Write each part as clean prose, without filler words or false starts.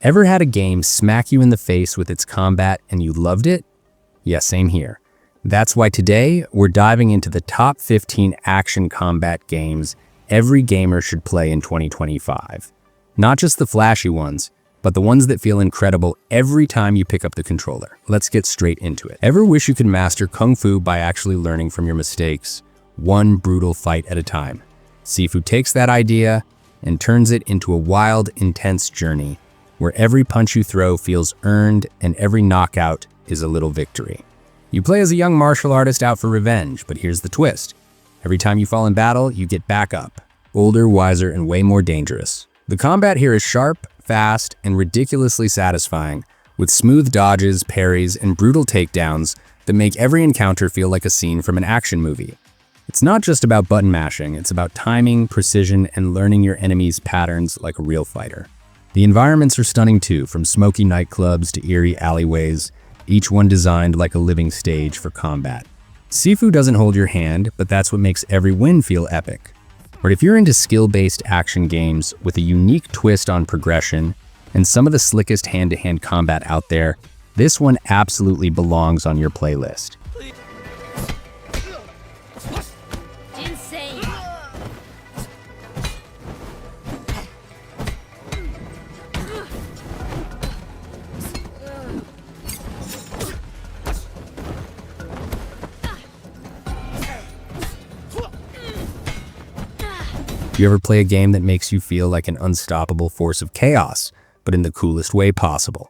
Ever had a game smack you in the face with its combat and you loved it? Yeah, same here. That's why today we're diving into the top 15 action combat games every gamer should play in 2025. Not just the flashy ones, but the ones that feel incredible every time you pick up the controller. Let's get straight into it. Ever wish you could master Kung Fu by actually learning from your mistakes, one brutal fight at a time? Sifu takes that idea and turns it into a wild, intense journey where every punch you throw feels earned and every knockout is a little victory. You play as a young martial artist out for revenge, but here's the twist. Every time you fall in battle, you get back up. Older, wiser, and way more dangerous. The combat here is sharp, fast, and ridiculously satisfying, with smooth dodges, parries, and brutal takedowns that make every encounter feel like a scene from an action movie. It's not just about button mashing, it's about timing, precision, and learning your enemy's patterns like a real fighter. The environments are stunning too, from smoky nightclubs to eerie alleyways, each one designed like a living stage for combat. Sifu doesn't hold your hand, but that's what makes every win feel epic. But if you're into skill-based action games with a unique twist on progression and some of the slickest hand-to-hand combat out there, this one absolutely belongs on your playlist. You ever play a game that makes you feel like an unstoppable force of chaos, but in the coolest way possible?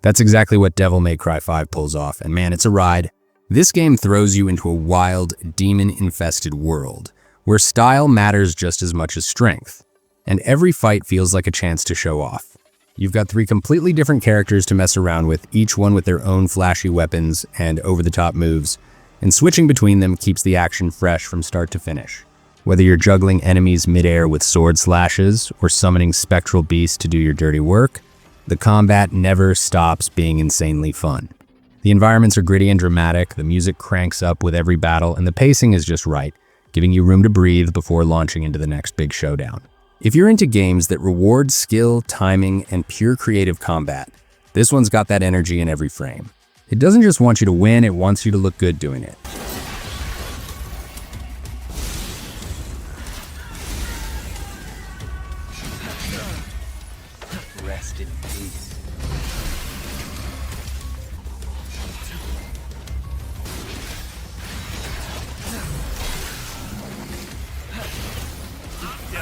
That's exactly what Devil May Cry 5 pulls off, and man, it's a ride. This game throws you into a wild, demon-infested world, where style matters just as much as strength, and every fight feels like a chance to show off. You've got 3 completely different characters to mess around with, each one with their own flashy weapons and over-the-top moves, and switching between them keeps the action fresh from start to finish. Whether you're juggling enemies midair with sword slashes or summoning spectral beasts to do your dirty work, the combat never stops being insanely fun. The environments are gritty and dramatic, the music cranks up with every battle, and the pacing is just right, giving you room to breathe before launching into the next big showdown. If you're into games that reward skill, timing, and pure creative combat, this one's got that energy in every frame. It doesn't just want you to win, it wants you to look good doing it. Rest in peace.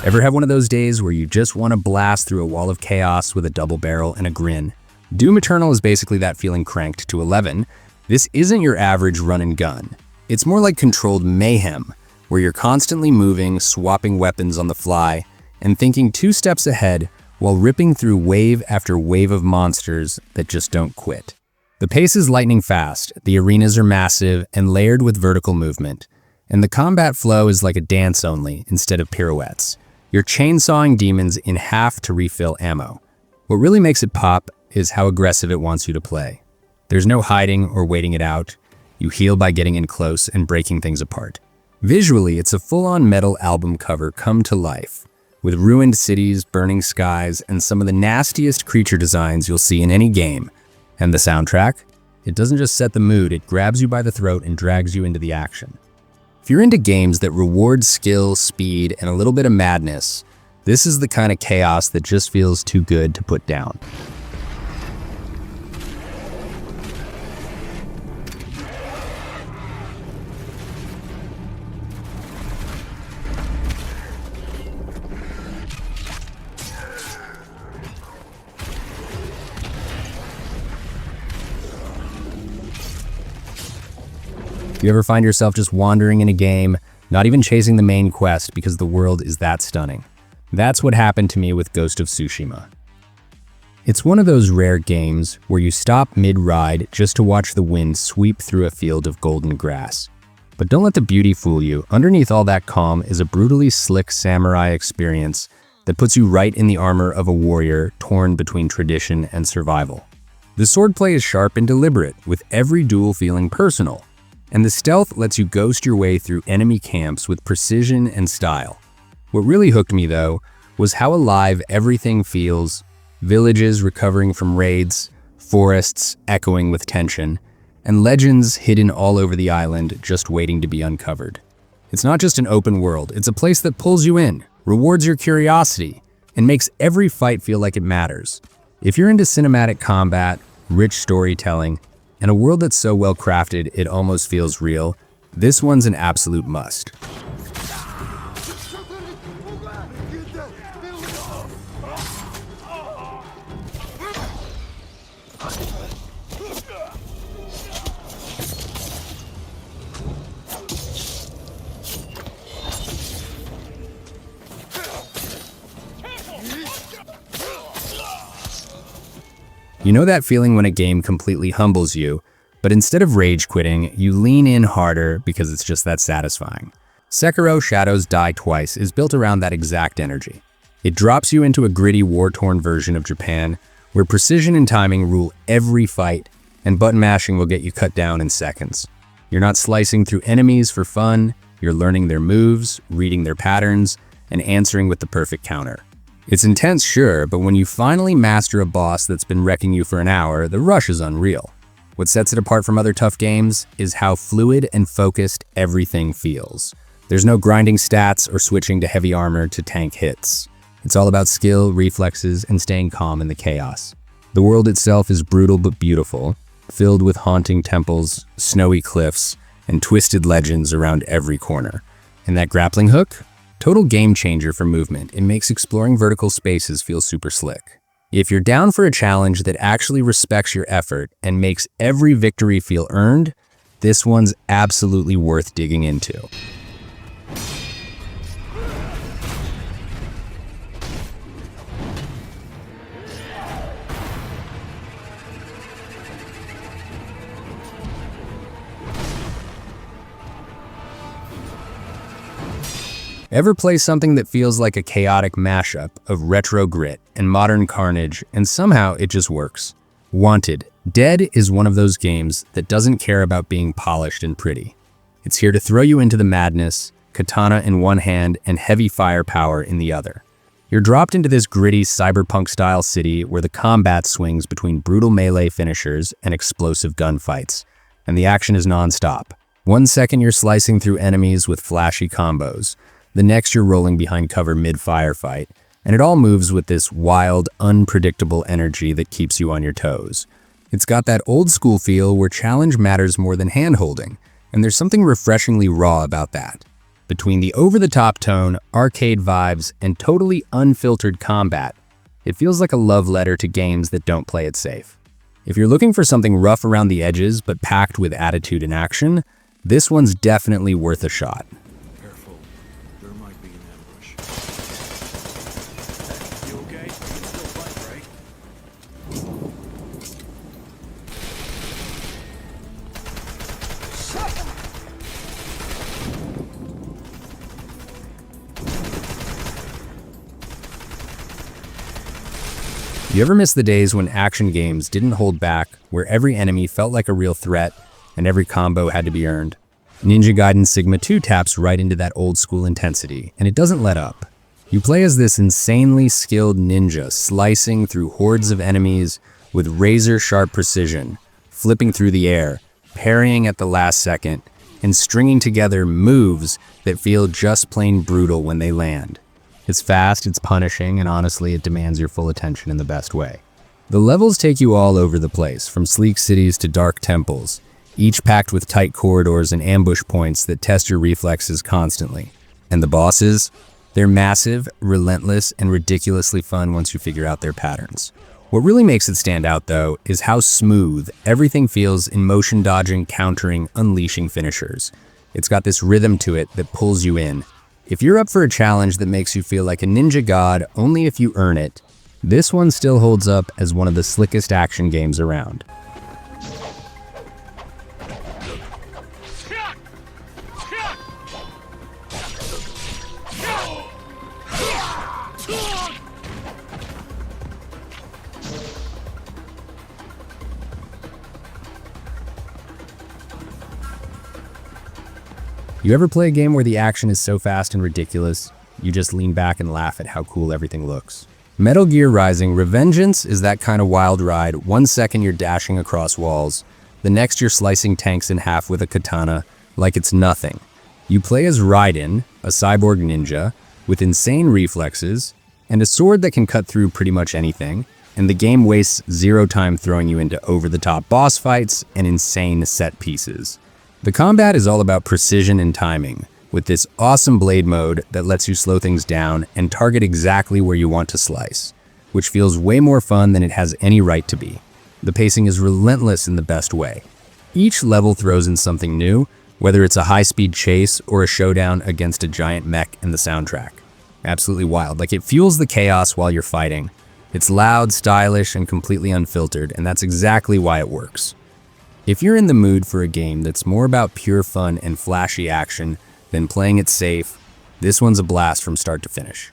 Ever have one of those days where you just want to blast through a wall of chaos with a double barrel and a grin? Doom Eternal is basically that feeling cranked to 11. This isn't your average run and gun. It's more like controlled mayhem, where you're constantly moving, swapping weapons on the fly, and thinking 2 steps ahead while ripping through wave after wave of monsters that just don't quit. The pace is lightning fast, the arenas are massive and layered with vertical movement, and the combat flow is like a dance only instead of pirouettes. You're chainsawing demons in half to refill ammo. What really makes it pop is how aggressive it wants you to play. There's no hiding or waiting it out. You heal by getting in close and breaking things apart. Visually, it's a full-on metal album cover come to life, with ruined cities, burning skies, and some of the nastiest creature designs you'll see in any game. And the soundtrack? It doesn't just set the mood, it grabs you by the throat and drags you into the action. If you're into games that reward skill, speed, and a little bit of madness, this is the kind of chaos that just feels too good to put down. You ever find yourself just wandering in a game, not even chasing the main quest because the world is that stunning? That's what happened to me with Ghost of Tsushima. It's one of those rare games where you stop mid-ride just to watch the wind sweep through a field of golden grass. But don't let the beauty fool you. Underneath all that calm is a brutally slick samurai experience that puts you right in the armor of a warrior torn between tradition and survival. The swordplay is sharp and deliberate, with every duel feeling personal. And the stealth lets you ghost your way through enemy camps with precision and style. What really hooked me, though, was how alive everything feels villages recovering from raids, forests echoing with tension, and legends hidden all over the island just waiting to be uncovered. It's not just an open world, it's a place that pulls you in, rewards your curiosity, and makes every fight feel like it matters. If you're into cinematic combat, rich storytelling, and a world that's so well crafted it almost feels real, this one's an absolute must. You know that feeling when a game completely humbles you, but instead of rage quitting, you lean in harder because it's just that satisfying. Sekiro: Shadows Die Twice is built around that exact energy. It drops you into a gritty, war-torn version of Japan, where precision and timing rule every fight, and button mashing will get you cut down in seconds. You're not slicing through enemies for fun, you're learning their moves, reading their patterns, and answering with the perfect counter. It's intense, sure, but when you finally master a boss that's been wrecking you for an hour, the rush is unreal. What sets it apart from other tough games is how fluid and focused everything feels. There's no grinding stats or switching to heavy armor to tank hits. It's all about skill, reflexes, and staying calm in the chaos. The world itself is brutal but beautiful, filled with haunting temples, snowy cliffs, and twisted legends around every corner. And that grappling hook? Total game changer for movement. It makes exploring vertical spaces feel super slick. If you're down for a challenge that actually respects your effort and makes every victory feel earned, this one's absolutely worth digging into. Ever play something that feels like a chaotic mashup of retro grit and modern carnage, and somehow it just works? Wanted: Dead is one of those games that doesn't care about being polished and pretty. It's here to throw you into the madness, katana in one hand and heavy firepower in the other. You're dropped into this gritty cyberpunk-style city where the combat swings between brutal melee finishers and explosive gunfights, and the action is non-stop. 1 second you're slicing through enemies with flashy combos, the next you're rolling behind cover mid-firefight, and it all moves with this wild, unpredictable energy that keeps you on your toes. It's got that old-school feel where challenge matters more than hand-holding, and there's something refreshingly raw about that. Between the over-the-top tone, arcade vibes, and totally unfiltered combat, it feels like a love letter to games that don't play it safe. If you're looking for something rough around the edges but packed with attitude and action, this one's definitely worth a shot. You ever miss the days when action games didn't hold back, where every enemy felt like a real threat and every combo had to be earned? Ninja Gaiden Sigma 2 taps right into that old school intensity, and it doesn't let up. You play as this insanely skilled ninja slicing through hordes of enemies with razor-sharp precision, flipping through the air, parrying at the last second, and stringing together moves that feel just plain brutal when they land. It's fast, it's punishing, and honestly, it demands your full attention in the best way. The levels take you all over the place, from sleek cities to dark temples, each packed with tight corridors and ambush points that test your reflexes constantly. And the bosses? They're massive, relentless, and ridiculously fun once you figure out their patterns. What really makes it stand out, though, is how smooth everything feels in motion dodging, countering, unleashing finishers. It's got this rhythm to it that pulls you in. If you're up for a challenge that makes you feel like a ninja god only if you earn it, this one still holds up as one of the slickest action games around. You ever play a game where the action is so fast and ridiculous, you just lean back and laugh at how cool everything looks? Metal Gear Rising: Revengeance is that kind of wild ride. 1 second you're dashing across walls, the next you're slicing tanks in half with a katana like it's nothing. You play as Raiden, a cyborg ninja, with insane reflexes, and a sword that can cut through pretty much anything, and the game wastes zero time throwing you into over-the-top boss fights and insane set pieces. The combat is all about precision and timing, with this awesome blade mode that lets you slow things down and target exactly where you want to slice, which feels way more fun than it has any right to be. The pacing is relentless in the best way. Each level throws in something new, whether it's a high-speed chase or a showdown against a giant mech in the soundtrack. Absolutely wild. Like, it fuels the chaos while you're fighting. It's loud, stylish, and completely unfiltered, and that's exactly why it works. If you're in the mood for a game that's more about pure fun and flashy action than playing it safe, this one's a blast from start to finish.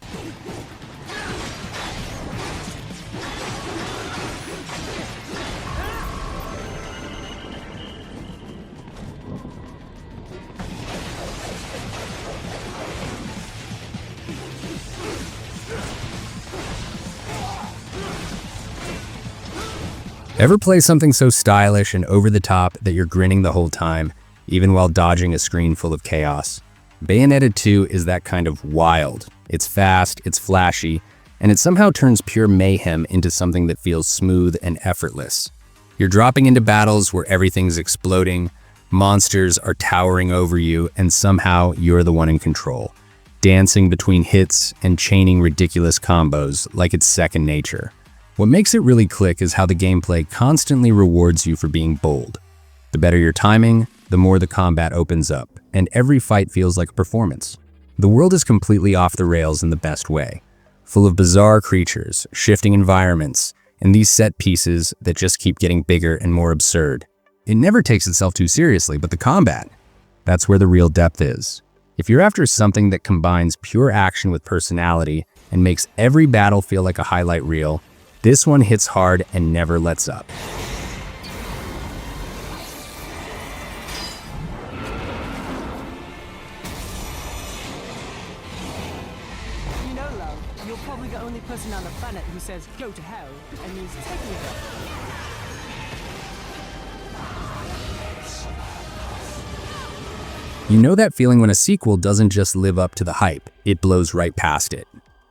Ever play something so stylish and over the top that you're grinning the whole time, even while dodging a screen full of chaos? Bayonetta 2 is that kind of wild. It's fast, it's flashy, and it somehow turns pure mayhem into something that feels smooth and effortless. You're dropping into battles where everything's exploding, monsters are towering over you, and somehow you're the one in control, dancing between hits and chaining ridiculous combos like it's second nature. What makes it really click is how the gameplay constantly rewards you for being bold. The better your timing, the more the combat opens up, and every fight feels like a performance. The world is completely off the rails in the best way, full of bizarre creatures, shifting environments, and these set pieces that just keep getting bigger and more absurd. It never takes itself too seriously, but the combat, that's where the real depth is. If you're after something that combines pure action with personality and makes every battle feel like a highlight reel, this one hits hard and never lets up. You know, love, you're probably the only person on the planet who says go to hell and means taking it. You know that feeling when a sequel doesn't just live up to the hype, it blows right past it.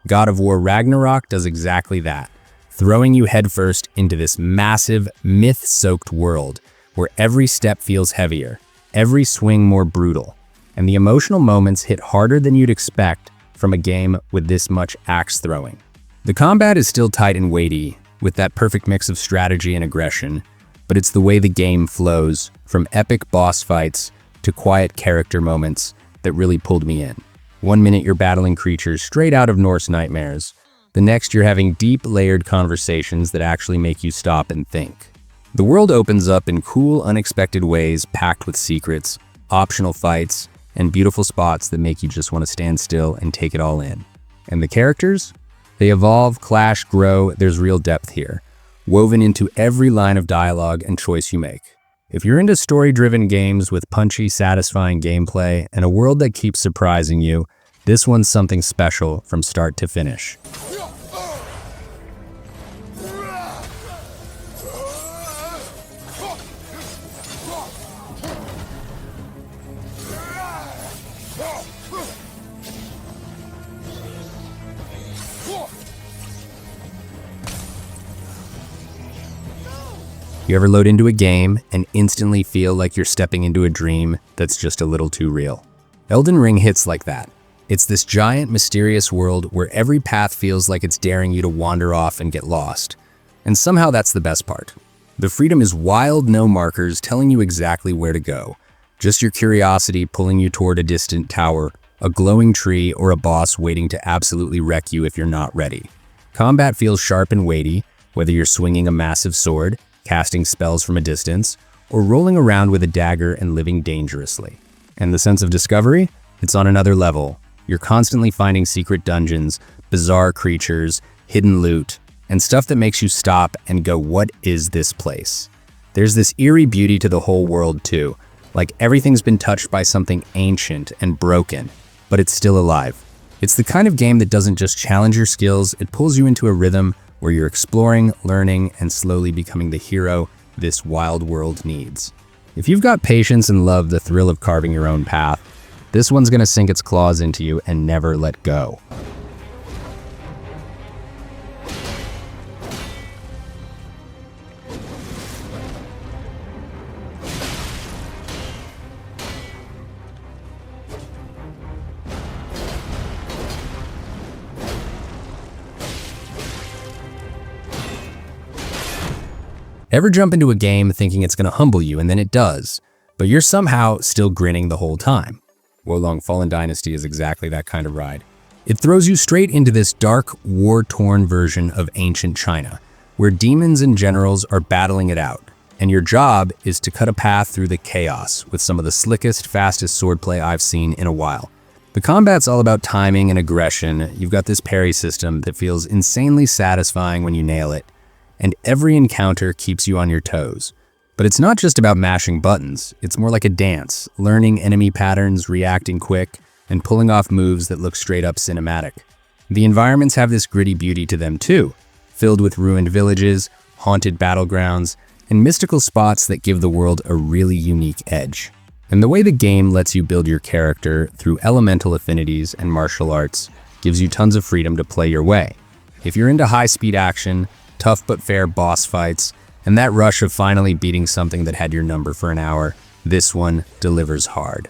God of War Ragnarok does exactly that, throwing you headfirst into this massive, myth-soaked world where every step feels heavier, every swing more brutal, and the emotional moments hit harder than you'd expect from a game with this much axe throwing. The combat is still tight and weighty, with that perfect mix of strategy and aggression, but it's the way the game flows, from epic boss fights to quiet character moments, that really pulled me in. 1 minute you're battling creatures straight out of Norse nightmares, the next you're having deep, layered conversations that actually make you stop and think. The world opens up in cool, unexpected ways, packed with secrets, optional fights, and beautiful spots that make you just want to stand still and take it all in. And the characters? They evolve, clash, grow. There's real depth here, woven into every line of dialogue and choice you make. If you're into story-driven games with punchy, satisfying gameplay and a world that keeps surprising you, this one's something special from start to finish. You ever load into a game and instantly feel like you're stepping into a dream that's just a little too real? Elden Ring hits like that. It's this giant, mysterious world where every path feels like it's daring you to wander off and get lost. And somehow that's the best part. The freedom is wild, no markers telling you exactly where to go. Just your curiosity pulling you toward a distant tower, a glowing tree, or a boss waiting to absolutely wreck you if you're not ready. Combat feels sharp and weighty, whether you're swinging a massive sword, casting spells from a distance, or rolling around with a dagger and living dangerously. And the sense of discovery? It's on another level. You're constantly finding secret dungeons, bizarre creatures, hidden loot, and stuff that makes you stop and go, what is this place? There's this eerie beauty to the whole world too, like everything's been touched by something ancient and broken, but it's still alive. It's the kind of game that doesn't just challenge your skills, it pulls you into a rhythm where you're exploring, learning, and slowly becoming the hero this wild world needs. If you've got patience and love the thrill of carving your own path, this one's gonna sink its claws into you and never let go. Ever jump into a game thinking it's gonna humble you and then it does, but you're somehow still grinning the whole time? Wolong Fallen Dynasty is exactly that kind of ride. It throws you straight into this dark, war-torn version of ancient China, where demons and generals are battling it out, and your job is to cut a path through the chaos with some of the slickest, fastest swordplay I've seen in a while. The combat's all about timing and aggression. You've got this parry system that feels insanely satisfying when you nail it, and every encounter keeps you on your toes. But it's not just about mashing buttons, it's more like a dance, learning enemy patterns, reacting quick, and pulling off moves that look straight up cinematic. The environments have this gritty beauty to them too, filled with ruined villages, haunted battlegrounds, and mystical spots that give the world a really unique edge. And the way the game lets you build your character through elemental affinities and martial arts gives you tons of freedom to play your way. If you're into high-speed action, tough but fair boss fights, and that rush of finally beating something that had your number for an hour, this one delivers hard.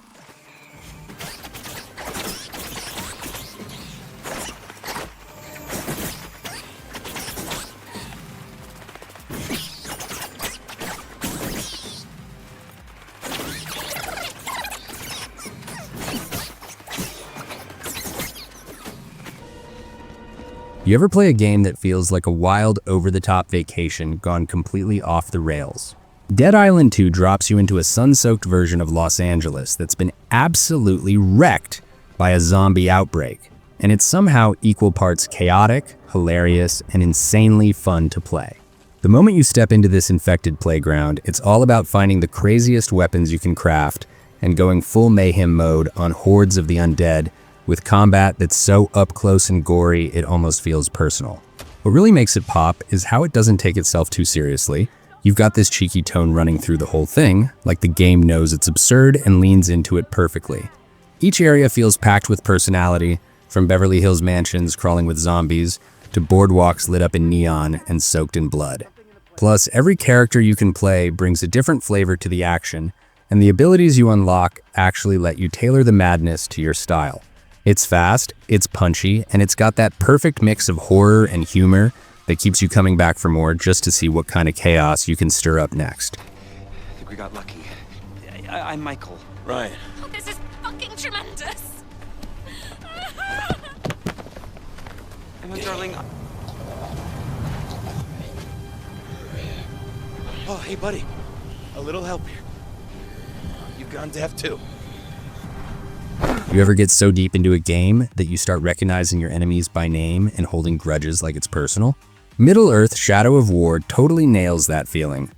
You ever play a game that feels like a wild, over-the-top vacation gone completely off the rails? Dead Island 2 drops you into a sun-soaked version of Los Angeles that's been absolutely wrecked by a zombie outbreak, and it's somehow equal parts chaotic, hilarious, and insanely fun to play. The moment you step into this infected playground, it's all about finding the craziest weapons you can craft and going full mayhem mode on hordes of the undead, with combat that's so up close and gory it almost feels personal. What really makes it pop is how it doesn't take itself too seriously. You've got this cheeky tone running through the whole thing, like the game knows it's absurd and leans into it perfectly. Each area feels packed with personality, from Beverly Hills mansions crawling with zombies to boardwalks lit up in neon and soaked in blood. Plus, every character you can play brings a different flavor to the action, and the abilities you unlock actually let you tailor the madness to your style. It's fast, it's punchy, and it's got that perfect mix of horror and humor that keeps you coming back for more just to see what kind of chaos you can stir up next. I think we got lucky. I'm Michael. Ryan. Oh, this is fucking tremendous. Emma, darling. Oh, hey, buddy. A little help here. You've gone deaf too. You ever get so deep into a game that you start recognizing your enemies by name and holding grudges like it's personal? Middle-earth: Shadow of War totally nails that feeling.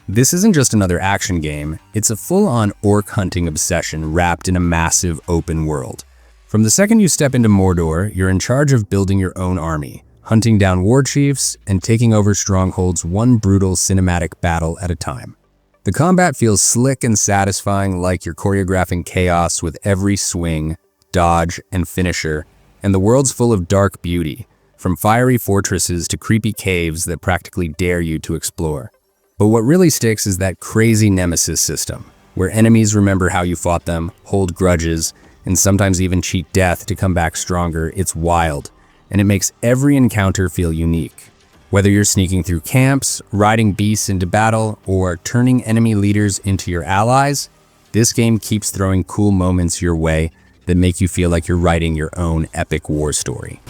This isn't just another action game, it's a full-on orc hunting obsession wrapped in a massive open world. From the second you step into Mordor, you're in charge of building your own army, hunting down war chiefs, and taking over strongholds one brutal cinematic battle at a time. The combat feels slick and satisfying, like you're choreographing chaos with every swing, dodge, and finisher, and the world's full of dark beauty, from fiery fortresses to creepy caves that practically dare you to explore. But what really sticks is that crazy nemesis system, where enemies remember how you fought them, hold grudges, and sometimes even cheat death to come back stronger. It's wild, and it makes every encounter feel unique. Whether you're sneaking through camps, riding beasts into battle, or turning enemy leaders into your allies, this game keeps throwing cool moments your way that make you feel like you're writing your own epic war story.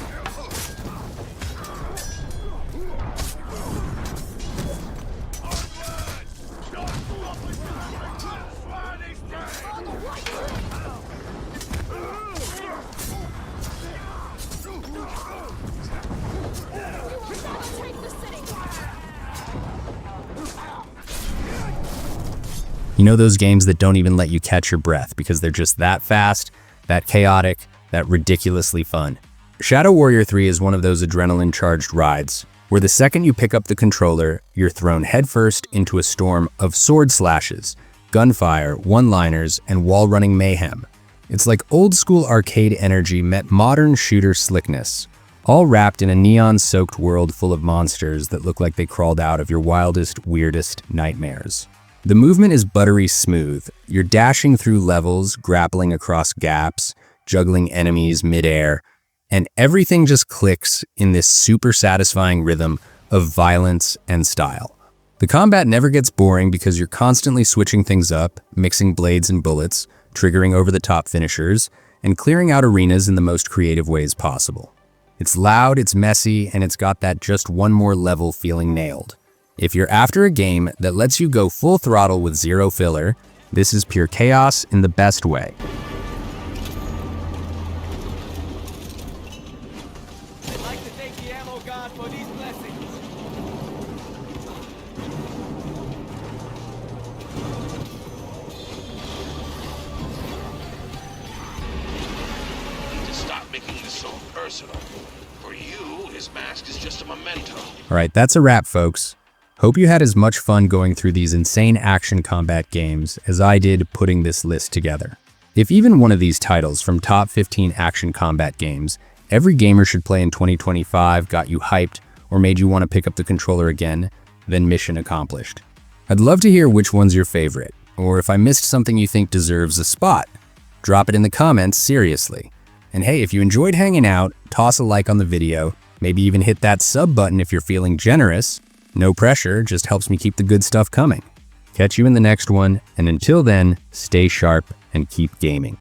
You know those games that don't even let you catch your breath because they're just that fast, that chaotic, that ridiculously fun. Shadow Warrior 3 is one of those adrenaline-charged rides, where the second you pick up the controller, you're thrown headfirst into a storm of sword slashes, gunfire, one-liners, and wall-running mayhem. It's like old-school arcade energy met modern shooter slickness, all wrapped in a neon-soaked world full of monsters that look like they crawled out of your wildest, weirdest nightmares. The movement is buttery smooth. You're dashing through levels, grappling across gaps, juggling enemies mid-air, and everything just clicks in this super satisfying rhythm of violence and style. The combat never gets boring because you're constantly switching things up, mixing blades and bullets, triggering over-the-top finishers, and clearing out arenas in the most creative ways possible. It's loud, it's messy, and it's got that just one more level feeling nailed. If you're after a game that lets you go full throttle with zero filler, this is pure chaos in the best way. I'd like to thank the ammo god for these blessings. To stop making this so personal. For you, his mask is just a memento. All right, that's a wrap, folks. Hope you had as much fun going through these insane action combat games as I did putting this list together. If even one of these titles from top 15 action combat games every gamer should play in 2025 got you hyped or made you want to pick up the controller again, then mission accomplished. I'd love to hear which one's your favorite, or if I missed something you think deserves a spot. Drop it in the comments, seriously. And hey, if you enjoyed hanging out, toss a like on the video, maybe even hit that sub button if you're feeling generous. No pressure, just helps me keep the good stuff coming. Catch you in the next one, and until then, stay sharp and keep gaming.